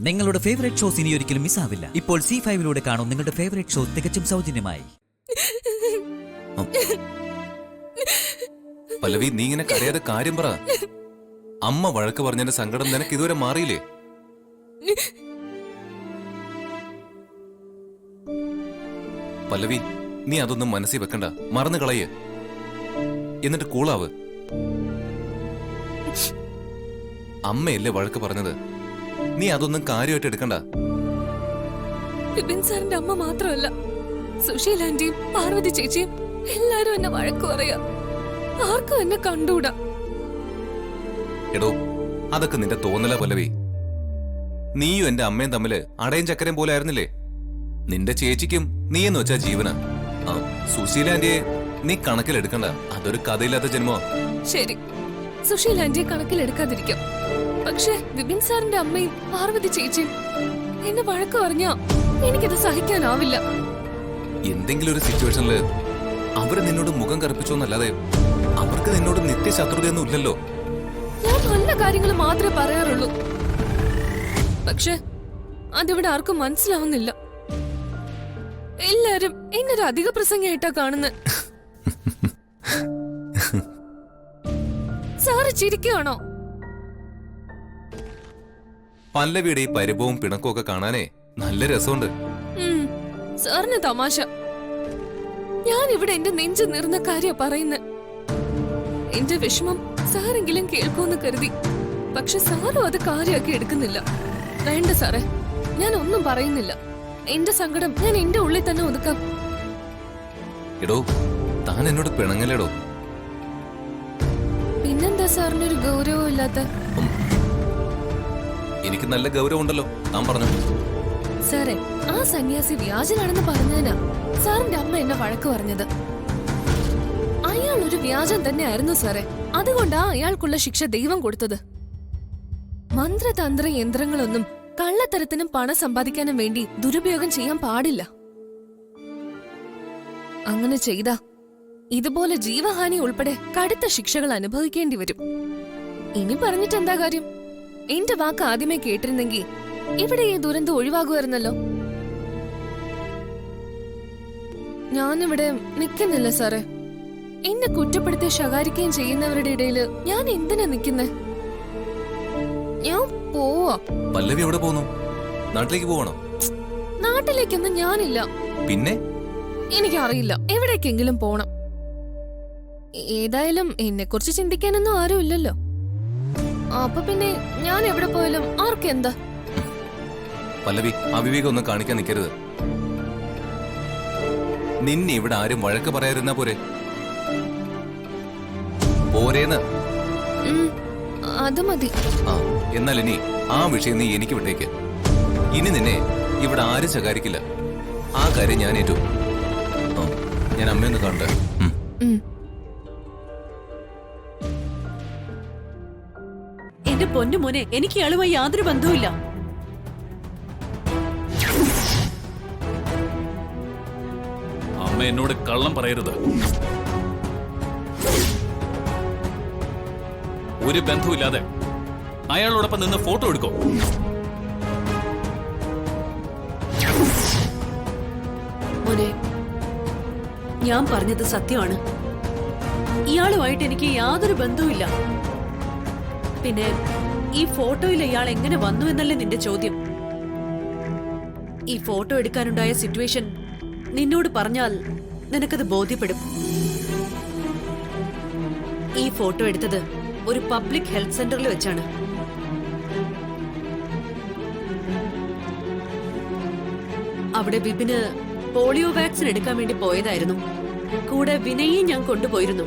നിങ്ങളുടെ favourite shows ഇനി ഒരിക്കലും മിസ്സാവില്ല. ഇപ്പോൾ C5 കാണും നിങ്ങളുടെ ഫേവറേറ്റ് ഷോ തികച്ചും സൗജന്യമായി. പല്ലവി, നീ ഇങ്ങനെ കരയാതെ കാര്യം പറ. അമ്മ വഴക്ക് പറഞ്ഞതിന്റെ സങ്കടം നിനക്ക് ഇതുവരെ മാറിയില്ലേ? പല്ലവി, നീ അതൊന്നും മനസ്സിൽ വെക്കണ്ട, മറന്നു കളയ്. എന്നിട്ട് കൂളാവ്. അമ്മയല്ലേ വഴക്ക് പറഞ്ഞത്, നീ അതൊന്നും കാര്യമായിട്ട് എടുക്കണ്ട. വിപിൻ സാറിന്റെ അമ്മ മാത്രമല്ല, സുശീല ആന്റിയും പാർവതി ചേച്ചിയും എല്ലാരും എന്നെ വഴക്ക് പറയാ. ആർക്കും എന്നെ കണ്ടൂടാ. എടോ, അതൊക്കെ നിന്റെ തോന്നല പല്ലവി. നീയും എന്റെ അമ്മയും തമ്മില് അടയും ചക്കരയും പോലെ ആയിരുന്നില്ലേ? നിന്റെ ചേച്ചിക്കും നീ എന്ന് വെച്ചാ ജീവന. സുശീല ആന്റിയെ നീ കണക്കിലെടുക്കണ്ട, അതൊരു കഥയില്ലാത്ത ജന്മോ. ശരി, സുശീല ആന്റിയെ കണക്കിലെടുക്കാതിരിക്കാം. പക്ഷെ വിപിൻ സാറിന്റെ അമ്മയും പാർവതി ചേച്ചിയും എന്നെ വഴക്ക് പറഞ്ഞാ എനിക്കത് സഹിക്കാനാവില്ല. എന്തെങ്കിലും ഒരു സിറ്റുവേഷനില് അവര് നിന്നോട് മുഖം കറുപ്പിച്ചോന്നല്ലാതെ അവർക്ക് നിന്നോട് നിത്യശത്രുതയൊന്നും ഇല്ലല്ലോ. ഞാൻ നല്ല കാര്യങ്ങൾ മാത്രമേ പറയാറുള്ളൂ. പക്ഷെ അതിവിടെ ആർക്കും മനസ്സിലാവുന്നില്ല. എല്ലാരും എന്നൊരു അധിക പ്രസംഗമായിട്ടാ കാണുന്നത്. സാറ് ചിരിക്കുകയാണോ? പല്ലവിയുടെ ഈ പരിഭവവും പിണക്കവും ഒക്കെ കാണാനേ നല്ല രസമുണ്ട്. സാറിന് തമാശ. ഞാൻ ഇവിടെ എന്റെ നെഞ്ചു നിറഞ്ഞ കാര്യ പറയുന്നത്. എന്റെ വിഷമം സാറെങ്കിലും കേൾക്കുമെന്ന് കരുതി. പക്ഷെ സാറും അത് കാര്യമാക്കി എടുക്കുന്നില്ല. വേണ്ട സാറേ, ഞാൻ ഒന്നും പറയുന്നില്ല. എന്റെ സങ്കടം ഞാൻ എന്റെ ഉള്ളിൽ തന്നെ ഒതുക്കാം. എടോ, താൻ എന്നോട് പിണങ്ങലേടോ. പിന്നെന്താ സാറിനൊരു ഗൗരവം ഇല്ലാത്ത? എനിക്ക് നല്ല ഗൗരവം ഉണ്ടല്ലോ, താൻ പറഞ്ഞു. സാറേ, ആ സന്യാസി വ്യാജനാണെന്ന് പറഞ്ഞതിനാ സാറിന്റെ അമ്മ എന്നെ വഴക്ക് പറഞ്ഞത്. അയാൾ ഒരു വ്യാജൻ തന്നെയായിരുന്നു സാറേ. അതുകൊണ്ടാ അയാൾക്കുള്ള ശിക്ഷ ദൈവം കൊടുത്തത്. മന്ത്രതന്ത്ര യന്ത്രങ്ങളൊന്നും കള്ളത്തരത്തിനും പണം സമ്പാദിക്കാനും വേണ്ടി ദുരുപയോഗം ചെയ്യാൻ പാടില്ല. അങ്ങനെ ചെയ്താ ഇതുപോലെ ജീവഹാനി ഉൾപ്പെടെ കടുത്ത ശിക്ഷകൾ അനുഭവിക്കേണ്ടി വരും. ഇനി പറഞ്ഞിട്ടെന്താ കാര്യം? എന്റെ വാക്ക് ആദ്യമേ കേട്ടിരുന്നെങ്കിൽ ഇവിടെ ഈ ദുരന്തം ഒഴിവാകുമായിരുന്നല്ലോ. ഞാനിവിടെ നിൽക്കുന്നില്ല സാറേ. എന്നെ കുറ്റപ്പെടുത്തി ശകാരിക്കുകയും ചെയ്യുന്നവരുടെ ഇടയില് ഞാൻ എന്തിനാ നിൽക്കുന്നേ? ഞാൻ പോവാ. പല്ലവി എവിടെ പോകുന്നു? നാട്ടിലേക്ക് പോകണോ? നാട്ടിലേക്കൊന്നും ഞാനില്ല. പിന്നെ? എനിക്കറിയില്ല, എവിടേക്കെങ്കിലും പോണം. ഏതായാലും എന്നെ കുറിച്ച് ചിന്തിക്കാനൊന്നും ആരും ഇല്ലല്ലോ. അപ്പൊ പിന്നെ ഞാൻ എവിടെ പോയാലും ആർക്കെന്താ? പല്ലവി, അവിവേകം ഒന്നും കാണിക്കാൻ നിൽക്കരുത്. നിന്നെ ഇവിടെ ആരും വഴക്ക് പറയാതിരുന്നാ പോരെ? പോരേന്ന്. അത് മതി. എന്നാൽ ഇനി ആ വിഷയം നീ എനിക്ക് വിട്ടേക്ക്. ഇനി നിന്നെ ഇവിടെ ആരും ശകാരിക്കില്ല. ആ കാര്യം ഞാൻ ഏറ്റു. ഞാൻ അമ്മയൊന്ന് കണ്ടേ. എന്റെ പൊന്നു മോനെ, എനിക്ക് ഇയാളുമായി യാതൊരു ബന്ധവുമില്ല. അമ്മ എന്നോട് കള്ളം പറയരുത്. ഒരു ബന്ധവുമില്ലാതെ അയാളോടൊപ്പം നിന്ന് ഫോട്ടോ എടുക്കോ? മോനെ, ഞാൻ പറഞ്ഞത് സത്യമാണ്. ഇയാളുമായിട്ട് എനിക്ക് യാതൊരു ബന്ധവുമില്ല. പിന്നെ ഈ ഫോട്ടോയിൽ ഇയാൾ എങ്ങനെ വന്നു എന്നല്ലേ നിന്റെ ചോദ്യം? ഈ ഫോട്ടോ എടുക്കാനുണ്ടായ സിറ്റുവേഷൻ നിന്നോട് പറഞ്ഞാൽ നിനക്കത് ബോധ്യപ്പെടും. ഈ ഫോട്ടോ എടുത്തത് ഒരു പബ്ലിക് ഹെൽത്ത് സെന്ററിൽ വെച്ചാണ്. അവിടെ വിപിന് പോളിയോ വാക്സിൻ എടുക്കാൻ വേണ്ടി പോയതായിരുന്നു. കൂടെ വിനയും ഞാൻ കൊണ്ടുപോയിരുന്നു.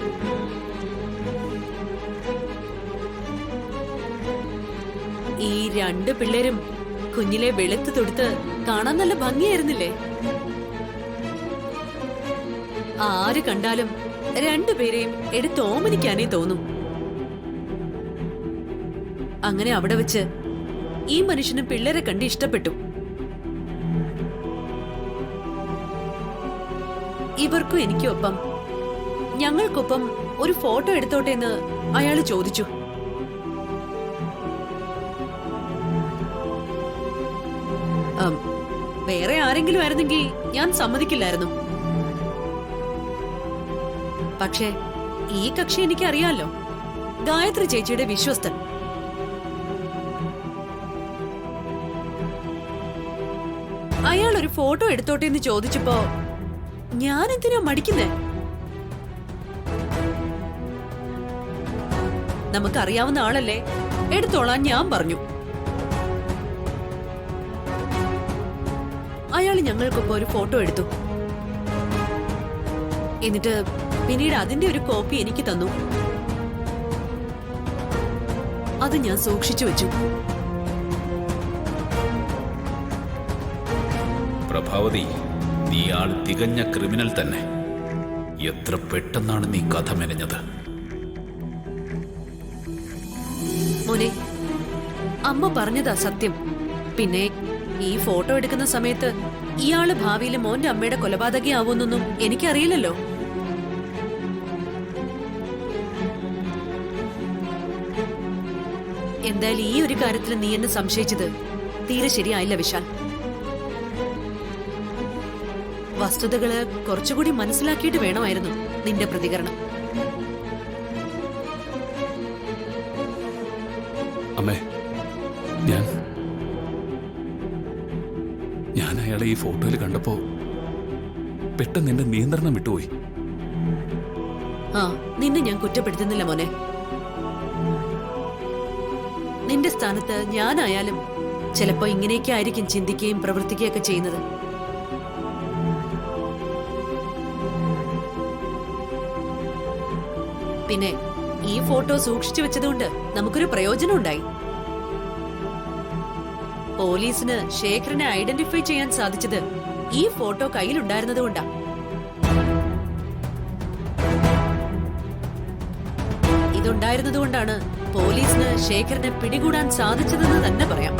ഈ രണ്ട് പിള്ളേരും കുഞ്ഞിലെ വെളുത്ത് തൊടുത്ത് കാണാൻ നല്ല ഭംഗിയായിരുന്നില്ലേ? ആര് കണ്ടാലും രണ്ടുപേരെയും എടുത്ത് ഓമനിക്കാനേ തോന്നും. അങ്ങനെ അവിടെ വെച്ച് ഈ മനുഷ്യനും പിള്ളേരെ കണ്ട് ഇഷ്ടപ്പെട്ടു. ഇവർക്കും എനിക്കൊപ്പം ഞങ്ങൾക്കൊപ്പം ഒരു ഫോട്ടോ എടുത്തോട്ടെ എന്ന് അയാള് ചോദിച്ചു. വേറെ ആരെങ്കിലും ആയിരുന്നെങ്കിൽ ഞാൻ സമ്മതിക്കില്ലായിരുന്നു. പക്ഷേ ഈ കക്ഷി എനിക്ക് അറിയാലോ, ഗായത്രി ചേച്ചിയുടെ വിശ്വസ്തൻ. അയാൾ ഒരു ഫോട്ടോ എടുത്തോട്ടെ എന്ന് ചോദിച്ചപ്പോ ഞാൻ എന്തിനാ മടിക്കുന്നേ? നമുക്കറിയാവുന്ന ആളല്ലേ, എടുത്തോളാൻ ഞാൻ പറഞ്ഞു. അയാൾ ഞങ്ങൾക്കൊപ്പം ഒരു ഫോട്ടോ എടുത്തു. എന്നിട്ട് പിന്നീട് അതിന്റെ ഒരു കോപ്പി എനിക്ക് തന്നു. അത് ഞാൻ സൂക്ഷിച്ചു വെച്ചു. പ്രഭാവതി, നീ ആൾ തികഞ്ഞ ക്രിമിനൽ തന്നെ. എത്ര പെട്ടെന്നാണ് നീ കഥ മെനഞ്ഞത്. മോനെ, അമ്മ പറഞ്ഞതാ സത്യം. പിന്നെ ഈ ഫോട്ടോ എടുക്കുന്ന സമയത്ത് ഇയാള് ഭാവിയിൽ മോന്റെ അമ്മയുടെ കൊലപാതകയാവുന്നൊന്നും എനിക്കറിയില്ലല്ലോ. എന്തായാലും ഈ ഒരു കാര്യത്തിൽ നീ എന്നെ സംശയിച്ചത് തീരെ ശരിയായില്ല വിശാൽ. വസ്തുതകള് കുറച്ചുകൂടി മനസ്സിലാക്കിയിട്ട് വേണമായിരുന്നു നിന്റെ പ്രതികരണം. അമ്മേ, ഞാൻ അയാളെ ഈ ഫോട്ടോയിൽ കണ്ടപ്പോ പെട്ടെന്ന് എന്റെ നിയന്ത്രണം വിട്ടുപോയി. ആ, നിന്നെ ഞാൻ കുറ്റപ്പെടുത്തുന്നില്ല മോനെ. നിന്റെ സ്ഥാനത്ത് ഞാനായാലും ചിലപ്പോ ഇങ്ങനെയൊക്കെ ആയിരിക്കും ചിന്തിക്കുകയും പ്രവർത്തിക്കുകയൊക്കെ ചെയ്യുന്നത്. പിന്നെ ഈ ഫോട്ടോ സൂക്ഷിച്ചു വെച്ചതുകൊണ്ട് നമുക്കൊരു പ്രയോജനം ഉണ്ടായി. പോലീസിന് ശേഖരനെ ഐഡന്റിഫൈ ചെയ്യാൻ സാധിച്ചത് ഈ ഫോട്ടോ കയ്യിലുണ്ടായിരുന്നതുകൊണ്ടാ. ഇതുണ്ടായിരുന്നതുകൊണ്ടാണ് പോലീസിന് ശേഖരനെ പിടികൂടാൻ സാധിച്ചതെന്ന് തന്നെ പറയാം.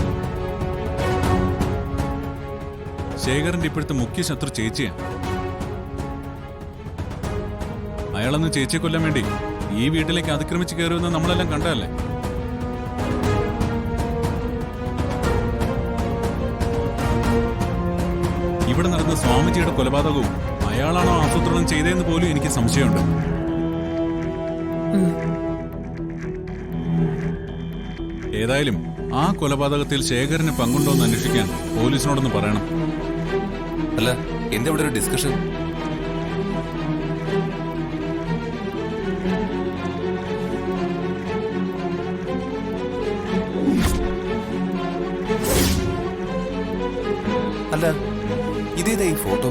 ശേഖരന്റെ ഇപ്പോഴത്തെ മുഖ്യ ശത്രു ചേച്ചിയാണ്. അയാളന്ന് ചേച്ചിയെ കൊല്ലാൻ വേണ്ടി ഈ വീട്ടിലേക്ക് അതിക്രമിച്ച് കയറുമെന്ന് നമ്മളെല്ലാം കണ്ടതല്ലേ? ഇവിടെ നടന്ന സ്വാമിജിയുടെ കൊലപാതകവും അയാളാണോ ആസൂത്രണം ചെയ്തതെന്ന് പോലും എനിക്ക് സംശയമുണ്ട്. ഏതായാലും ആ കൊലപാതകത്തിൽ ശേഖരന് പങ്കുണ്ടോന്ന് അന്വേഷിക്കാൻ പോലീസിനോടൊന്ന് പറയണം. അല്ല, എന്താ ഇവിടെ ഒരു ഡിസ്കഷൻ? അല്ല, ഇതേതാ ഈ ഫോട്ടോ?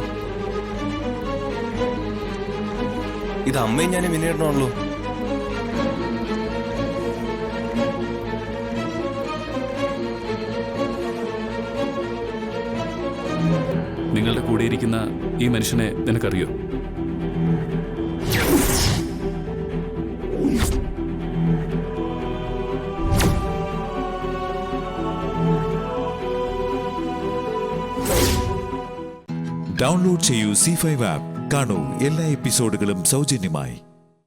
ഇത് അമ്മയും ഞാനും വിനേടണമല്ലോ. നിങ്ങളുടെ കൂടെ ഇരിക്കുന്ന ഈ മനുഷ്യനെ നിനക്കറിയോ? ഡൗൺലോഡ് ചെയ്യൂ C5 ആപ്പ്. കാണൂ എല്ലാ എപ്പിസോഡുകളും സൗജന്യമായി.